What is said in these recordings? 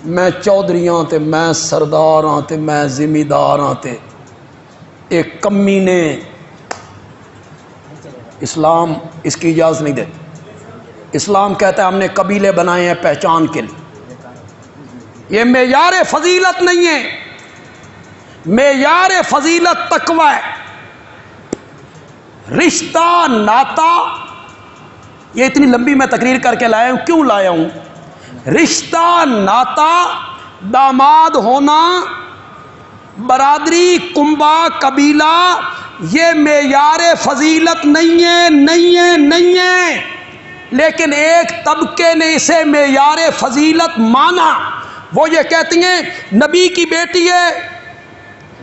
میں چودھریاں تے میں سرداراں تے میں زمینداراں تے ایک کمی نے اسلام اس کی اجازت نہیں دیتا۔ اسلام کہتا ہے ہم نے قبیلے بنائے ہیں پہچان کے لیے، یہ معیار فضیلت نہیں ہے، معیار فضیلت تقوی ہے۔ رشتہ ناتا، یہ اتنی لمبی میں تقریر کر کے لایا ہوں، کیوں لایا ہوں؟ رشتہ ناتا، داماد ہونا، برادری، کنبہ، قبیلہ، یہ معیار فضیلت نہیں ہے، نہیں ہے، نہیں ہے۔ لیکن ایک طبقے نے اسے معیار فضیلت مانا، وہ یہ کہتی ہیں نبی کی بیٹی ہے،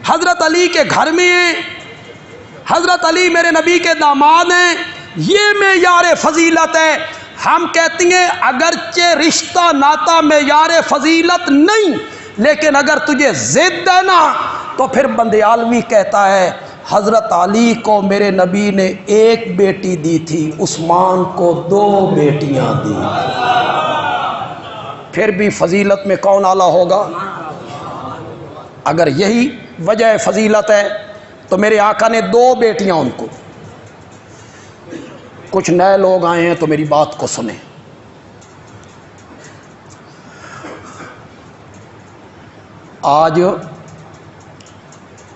حضرت علی کے گھر میں ہے، حضرت علی میرے نبی کے داماد ہیں، یہ معیار فضیلت ہے۔ ہم کہتی ہیں اگرچہ رشتہ ناتا معیار فضیلت نہیں، لیکن اگر تجھے ضد ہے نا تو پھر بندیالوی کہتا ہے حضرت علی کو میرے نبی نے ایک بیٹی دی تھی، عثمان کو 2 بیٹیاں دی، پھر بھی فضیلت میں کون اعلیٰ ہوگا؟ اگر یہی وجہ فضیلت ہے تو میرے آقا نے 2 بیٹیاں ان کو۔ کچھ نئے لوگ آئے ہیں تو میری بات کو سنیں۔ آج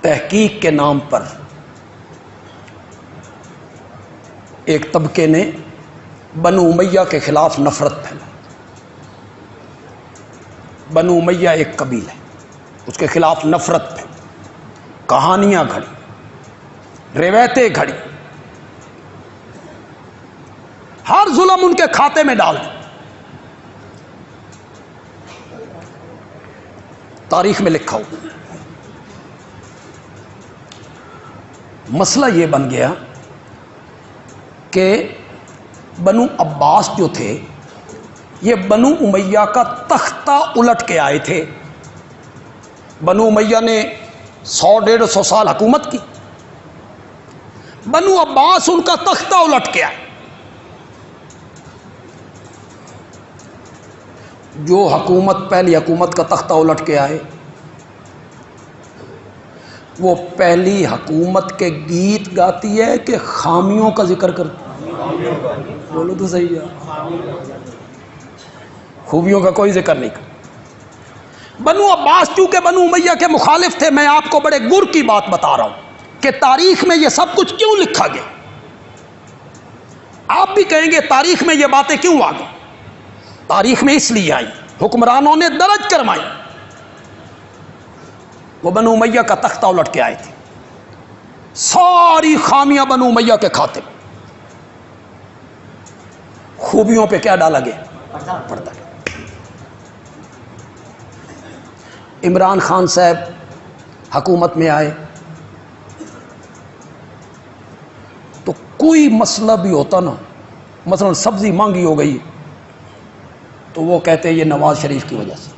تحقیق کے نام پر ایک طبقے نے بنو امیہ کے خلاف نفرت پھیلائی۔ بنو امیہ ایک قبیلہ ہے، اس کے خلاف نفرت پھیلائی، کہانیاں گھڑی، روایتیں گھڑی، ہر ظلم ان کے کھاتے میں ڈال دی۔ تاریخ میں لکھا ہو، مسئلہ یہ بن گیا کہ بنو عباس جو تھے یہ بنو امیہ کا تختہ الٹ کے آئے تھے۔ بنو امیہ نے 100-150 سال حکومت کی، بنو عباس ان کا تختہ الٹ کے آئے۔ جو حکومت پہلی حکومت کا تختہ الٹ کے آئے، وہ پہلی حکومت کے گیت گاتی ہے کہ خامیوں کا ذکر کرتی؟ بولو تو صحیح ہے، خوبیوں کا کوئی ذکر نہیں کرتا۔ بنو عباس چونکہ بنو امیہ کے مخالف تھے، میں آپ کو بڑے گر کی بات بتا رہا ہوں کہ تاریخ میں یہ سب کچھ کیوں لکھا گیا۔ آپ بھی کہیں گے تاریخ میں یہ باتیں کیوں آ گئی؟ تاریخ میں اس لیے آئی، حکمرانوں نے درج کروائی۔ وہ بنو امیہ کا تختہ الٹ کے آئے تھے، ساری خامیاں بنو امیہ کے کھاتے، خوبیوں پہ کیا ڈالا گیا؟ پردہ۔ عمران خان صاحب حکومت میں آئے تو کوئی مسئلہ بھی ہوتا نا، مثلا سبزی مہنگی ہو گئی تو وہ کہتے ہیں یہ نواز شریف کی وجہ سے،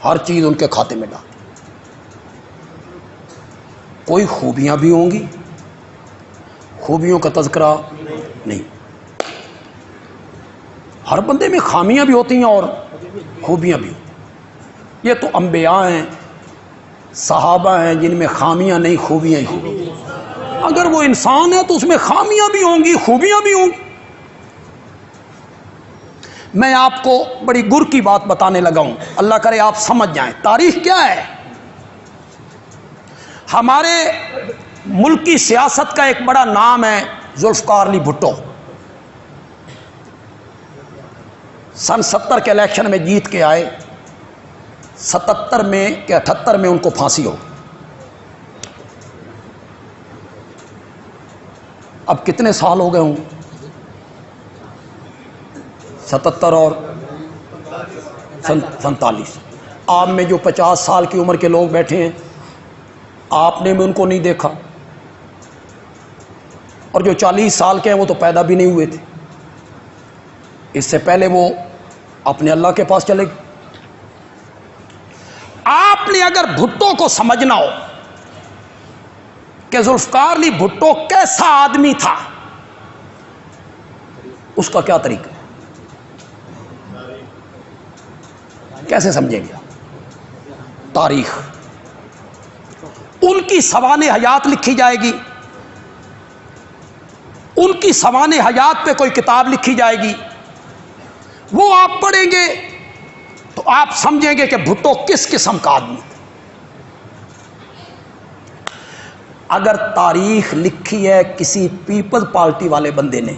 ہر چیز ان کے کھاتے میں ڈال۔ کوئی خوبیاں بھی ہوں گی، خوبیوں کا تذکرہ نہیں۔ ہر بندے میں خامیاں بھی ہوتی ہیں اور خوبیاں بھی ہوتی ہیں۔ یہ تو انبیاء ہیں، صحابہ ہیں جن میں خامیاں نہیں، خوبیاں ہی خوبیاں۔ اگر وہ انسان ہے تو اس میں خامیاں بھی ہوں گی، خوبیاں بھی ہوں گی۔ میں آپ کو بڑی گر کی بات بتانے لگا ہوں، اللہ کرے آپ سمجھ جائیں تاریخ کیا ہے۔ ہمارے ملک کی سیاست کا ایک بڑا نام ہے ذوالفقار علی بھٹو۔ سن 70 کے الیکشن میں جیت کے آئے، 77 میں کہ 78 میں ان کو پھانسی ہو۔ اب کتنے سال ہو گئے ہوں؟ 77 اور 47۔ آپ میں جو 50 سال کی عمر کے لوگ بیٹھے ہیں، آپ نے بھی ان کو نہیں دیکھا، اور جو 40 سال کے ہیں وہ تو پیدا بھی نہیں ہوئے تھے، اس سے پہلے وہ اپنے اللہ کے پاس چلے گئے۔ آپ نے اگر بھٹو کو سمجھنا ہو کہ ذوالفقار علی بھٹو کیسا آدمی تھا، اس کا کیا طریقہ ہے؟ کیسے سمجھیں گے؟ تاریخ ان کی سوانح حیات لکھی جائے گی، ان کی سوانح حیات پہ کوئی کتاب لکھی جائے گی، وہ آپ پڑھیں گے تو آپ سمجھیں گے کہ بھٹو کس قسم کا آدمی تھا۔ اگر تاریخ لکھی ہے کسی پیپلز پارٹی والے بندے نے،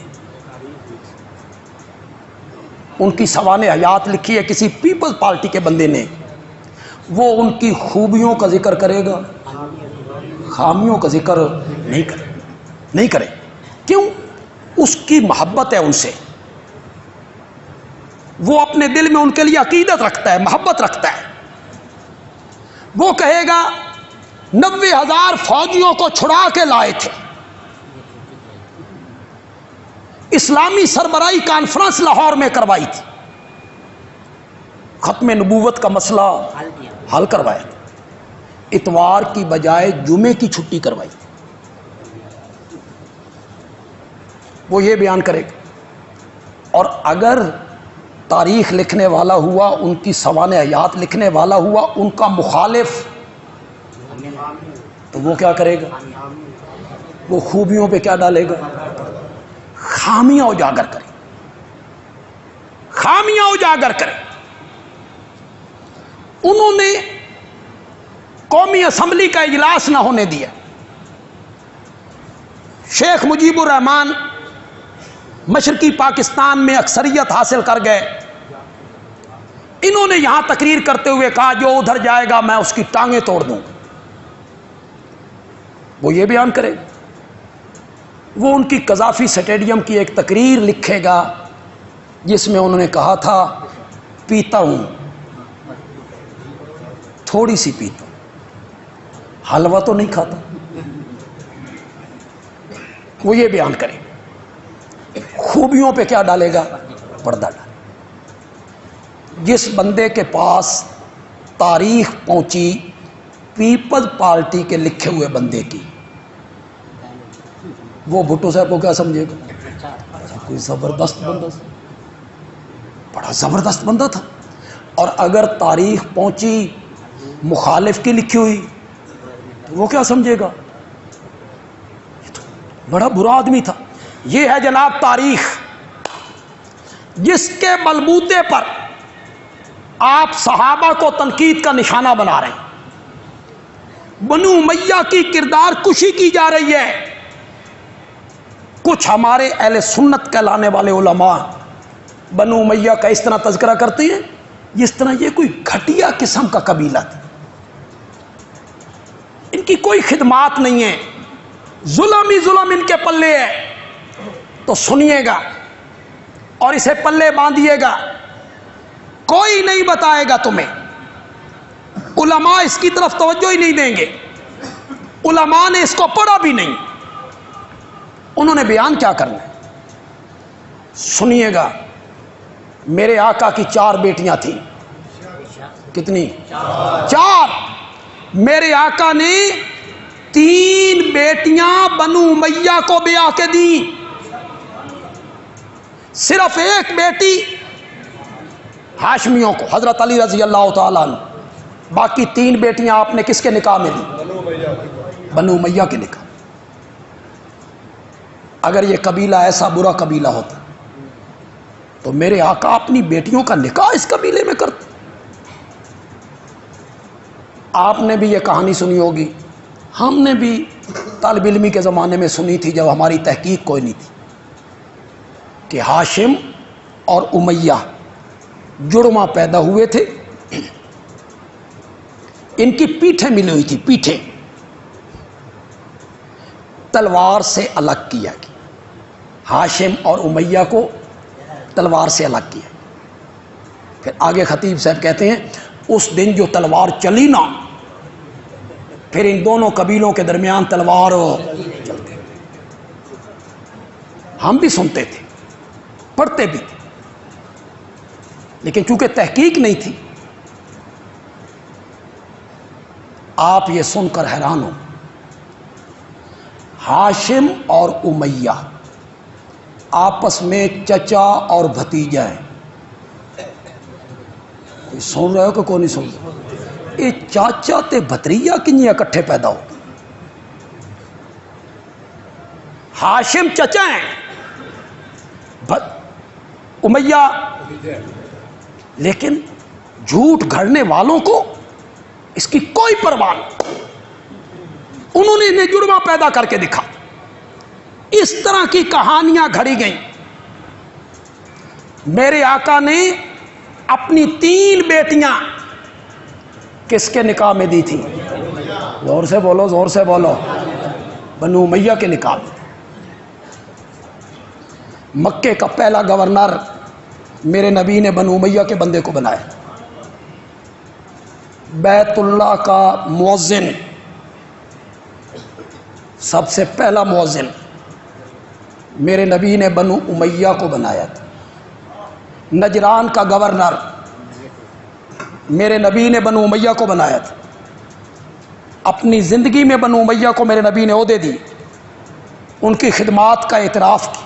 ان کی سوانح حیات لکھی ہے کسی پیپلز پارٹی کے بندے نے، وہ ان کی خوبیوں کا ذکر کرے گا، خامیوں کا ذکر نہیں کرے۔ کیوں؟ اس کی محبت ہے ان سے، وہ اپنے دل میں ان کے لیے عقیدت رکھتا ہے، محبت رکھتا ہے۔ وہ کہے گا 90,000 فوجیوں کو چھڑا کے لائے تھے، اسلامی سربراہی کانفرنس لاہور میں کروائی تھی، ختم نبوت کا مسئلہ حل کروایا تھا، اتوار کی بجائے جمعے کی چھٹی کروائی تھی۔ وہ یہ بیان کرے گا۔ اور اگر تاریخ لکھنے والا ہوا، ان کی سوانح حیات لکھنے والا ہوا ان کا مخالف، تو وہ کیا کرے گا؟ وہ خوبیوں پہ کیا ڈالے گا؟ خامیاں اجاگر کرے، خامیاں اجاگر کرے۔ انہوں نے قومی اسمبلی کا اجلاس نہ ہونے دیا، شیخ مجیب الرحمان مشرقی پاکستان میں اکثریت حاصل کر گئے، انہوں نے یہاں تقریر کرتے ہوئے کہا جو ادھر جائے گا میں اس کی ٹانگیں توڑ دوں گا۔ وہ یہ بیان کرے، وہ ان کی قذافی سٹیڈیم کی ایک تقریر لکھے گا جس میں انہوں نے کہا تھا پیتا ہوں، تھوڑی سی پیتا ہوں، حلوہ تو نہیں کھاتا۔ وہ یہ بیان کرے، خوبیوں پہ کیا ڈالے گا؟ پردہ ڈالے۔ جس بندے کے پاس تاریخ پہنچی پیپلز پارٹی کے لکھے ہوئے بندے کی، وہ بھٹو صاحب کو کیا سمجھے گا؟ کوئی زبردست بندہ تھا، بڑا زبردست بندہ تھا۔ اور اگر تاریخ پہنچی مخالف کی لکھی ہوئی تو وہ کیا سمجھے گا؟ یہ تو بڑا برا آدمی تھا۔ یہ ہے جناب تاریخ، جس کے بلبوتے پر آپ صحابہ کو تنقید کا نشانہ بنا رہے ہیں۔ بنو امیہ کی کردار کشی کی جا رہی ہے۔ کچھ ہمارے اہل سنت کہلانے والے علماء بنو امیہ کا اس طرح تذکرہ کرتے ہیں جس طرح یہ کوئی گھٹیا قسم کا قبیلہ تھا، ان کی کوئی خدمات نہیں ہے، ظلم ہی ظلم ان کے پلے ہے۔ تو سنیے گا اور اسے پلے باندھیے گا، کوئی نہیں بتائے گا تمہیں، علماء اس کی طرف توجہ ہی نہیں دیں گے، علماء نے اس کو پڑھا بھی نہیں، انہوں نے بیان کیا کرنا ہے؟ سنیے گا، میرے آقا کی 4 بیٹیاں تھیں، کتنی؟ 4۔ میرے آقا نے 3 بیٹیاں بنو امیہ کو بیاہ کے دیں، صرف ایک بیٹی ہاشمیوں کو، حضرت علی رضی اللہ تعالیٰ عنہ، باقی 3 بیٹیاں آپ نے کس کے نکاح میں دی؟ بنو امیہ کے نکاح۔ اگر یہ قبیلہ ایسا برا قبیلہ ہوتا تو میرے آقا اپنی بیٹیوں کا نکاح اس قبیلے میں کرتے۔ آپ نے بھی یہ کہانی سنی ہوگی، ہم نے بھی طالب علمی کے زمانے میں سنی تھی جب ہماری تحقیق کوئی نہیں تھی، کہ ہاشم اور امیہ جڑواں پیدا ہوئے تھے، ان کی پیٹھیں ملی ہوئی تھی، پیٹھیں تلوار سے الگ کیا گیا، ہاشم اور امیہ کو تلوار سے الگ کیا۔ پھر آگے خطیب صاحب کہتے ہیں اس دن جو تلوار چلی نا، پھر ان دونوں قبیلوں کے درمیان تلوار چلتے، ہم بھی سنتے تھے، پڑھتے بھی تھے، لیکن چونکہ تحقیق نہیں تھی، آپ یہ سن کر حیران ہو، ہاشم اور امیہ آپس میں چچا اور بھتیجا ہیں، سن رہے ہو کہ کوئی نہیں سن رہے؟ یہ چاچا تے بھتریجا کنجیاں کٹھے پیدا ہو؟ ہاشم چچا ہیں، امیہ، لیکن جھوٹ گھڑنے والوں کو اس کی کوئی پرواہ نہیں، انہوں نے انہیں جرمہ پیدا کر کے دکھا۔ اس طرح کی کہانیاں گھڑی گئیں۔ میرے آقا نے اپنی 3 بیٹیاں کس کے نکاح میں دی تھی؟ زور سے بولو، زور سے بولو، بنو امیہ کے نکاح میں۔ مکے کا پہلا گورنر میرے نبی نے بنو امیہ کے بندے کو بنایا۔ بیت اللہ کا مؤذن، سب سے پہلا مؤذن میرے نبی نے بنو امیہ کو بنایا تھا۔ نجران کا گورنر میرے نبی نے بنو امیہ کو بنایا تھا۔ اپنی زندگی میں بنو امیہ کو میرے نبی نے عہدے دی، ان کی خدمات کا اعتراف کی۔